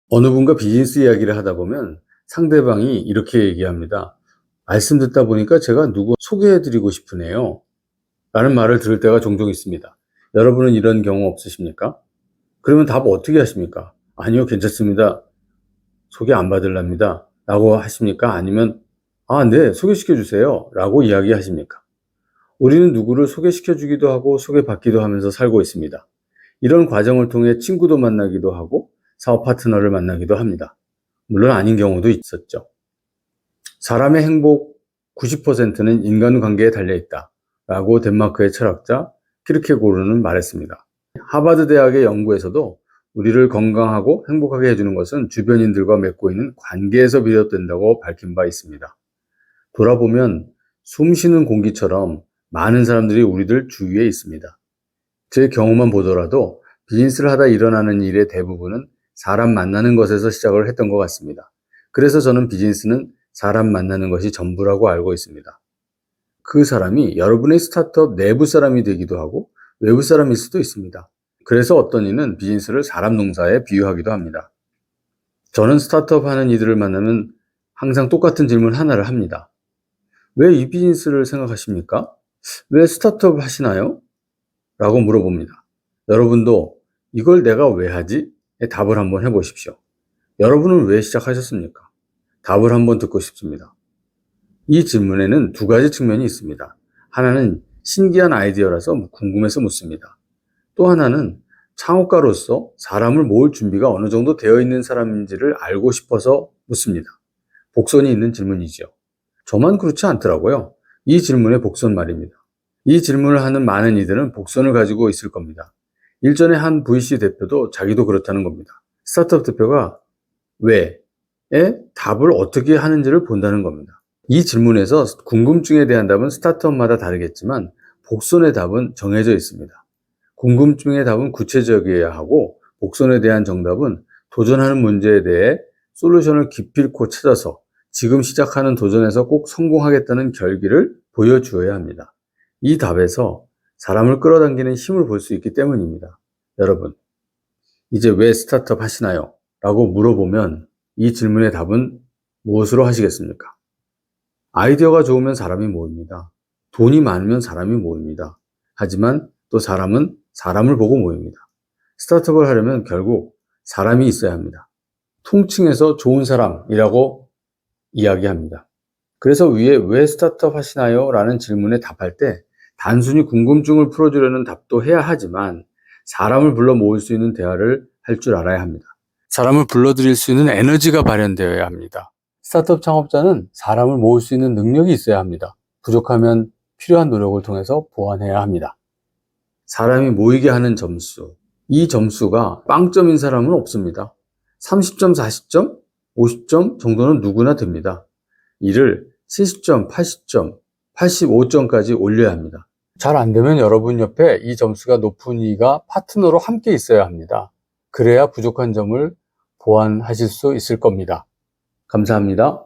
어느 분과 비즈니스 이야기를 하다 보면 상대방이 이렇게 얘기합니다. 말씀 듣다 보니까 제가 누구 소개해드리고 싶으네요. 라는 말을 들을 때가 종종 있습니다. 여러분은 이런 경우 없으십니까? 그러면 답 어떻게 하십니까? 아니요, 괜찮습니다. 소개 안 받을랍니다. 라고 하십니까? 아니면 네, 소개시켜 주세요. 라고 이야기하십니까? 우리는 누구를 소개시켜 주기도 하고 소개받기도 하면서 살고 있습니다. 이런 과정을 통해 친구도 만나기도 하고 사업 파트너를 만나기도 합니다. 물론 아닌 경우도 있었죠. 사람의 행복 90%는 인간관계에 달려있다 라고 덴마크의 철학자 키르케고르는 말했습니다. 하버드 대학의 연구에서도 우리를 건강하고 행복하게 해주는 것은 주변인들과 맺고 있는 관계에서 비롯된다고 밝힌 바 있습니다. 돌아보면 숨쉬는 공기처럼 많은 사람들이 우리들 주위에 있습니다. 제 경우만 보더라도 비즈니스를 하다 일어나는 일의 대부분은 사람 만나는 것에서 시작을 했던 것 같습니다. 그래서 저는 비즈니스는 사람 만나는 것이 전부라고 알고 있습니다. 그 사람이 여러분의 스타트업 내부 사람이 되기도 하고 외부 사람일 수도 있습니다. 그래서 어떤 이는 비즈니스를 사람 농사에 비유하기도 합니다. 저는 스타트업 하는 이들을 만나면 항상 똑같은 질문 하나를 합니다. 왜 이 비즈니스를 생각하십니까? 왜 스타트업 하시나요? 라고 물어봅니다. 여러분도 이걸 내가 왜 하지? 에 답을 한번 해보십시오. 여러분은 왜 시작하셨습니까? 답을 한번 듣고 싶습니다. 이 질문에는 두 가지 측면이 있습니다. 하나는 신기한 아이디어라서 궁금해서 묻습니다. 또 하나는 창업가로서 사람을 모을 준비가 어느 정도 되어 있는 사람인지를 알고 싶어서 묻습니다. 복선이 있는 질문이죠. 저만 그렇지 않더라고요. 이 질문의 복선 말입니다. 이 질문을 하는 많은 이들은 복선을 가지고 있을 겁니다. 일전에 한 VC 대표도 자기도 그렇다는 겁니다. 스타트업 대표가 왜에 답을 어떻게 하는지를 본다는 겁니다. 이 질문에서 궁금증에 대한 답은 스타트업마다 다르겠지만 복선의 답은 정해져 있습니다. 궁금증의 답은 구체적이어야 하고 복선에 대한 정답은 도전하는 문제에 대해 솔루션을 기필코 찾아서 지금 시작하는 도전에서 꼭 성공하겠다는 결기를 보여주어야 합니다. 이 답에서 사람을 끌어당기는 힘을 볼 수 있기 때문입니다. 여러분, 이제 왜 스타트업 하시나요? 라고 물어보면 이 질문의 답은 무엇으로 하시겠습니까? 아이디어가 좋으면 사람이 모입니다. 돈이 많으면 사람이 모입니다. 하지만 또 사람은 사람을 보고 모입니다. 스타트업을 하려면 결국 사람이 있어야 합니다. 통칭해서 좋은 사람이라고 이야기합니다. 그래서 위에 왜 스타트업 하시나요? 라는 질문에 답할 때 단순히 궁금증을 풀어주려는 답도 해야 하지만 사람을 불러 모을 수 있는 대화를 할 줄 알아야 합니다. 사람을 불러들일 수 있는 에너지가 발현되어야 합니다. 스타트업 창업자는 사람을 모을 수 있는 능력이 있어야 합니다. 부족하면 필요한 노력을 통해서 보완해야 합니다. 사람이 모이게 하는 점수, 이 점수가 빵점인 사람은 없습니다. 30점, 40점, 50점 정도는 누구나 됩니다. 이를 70점, 80점, 85점까지 올려야 합니다. 잘 안 되면 여러분 옆에 이 점수가 높은 이가 파트너로 함께 있어야 합니다. 그래야 부족한 점을 보완하실 수 있을 겁니다. 감사합니다.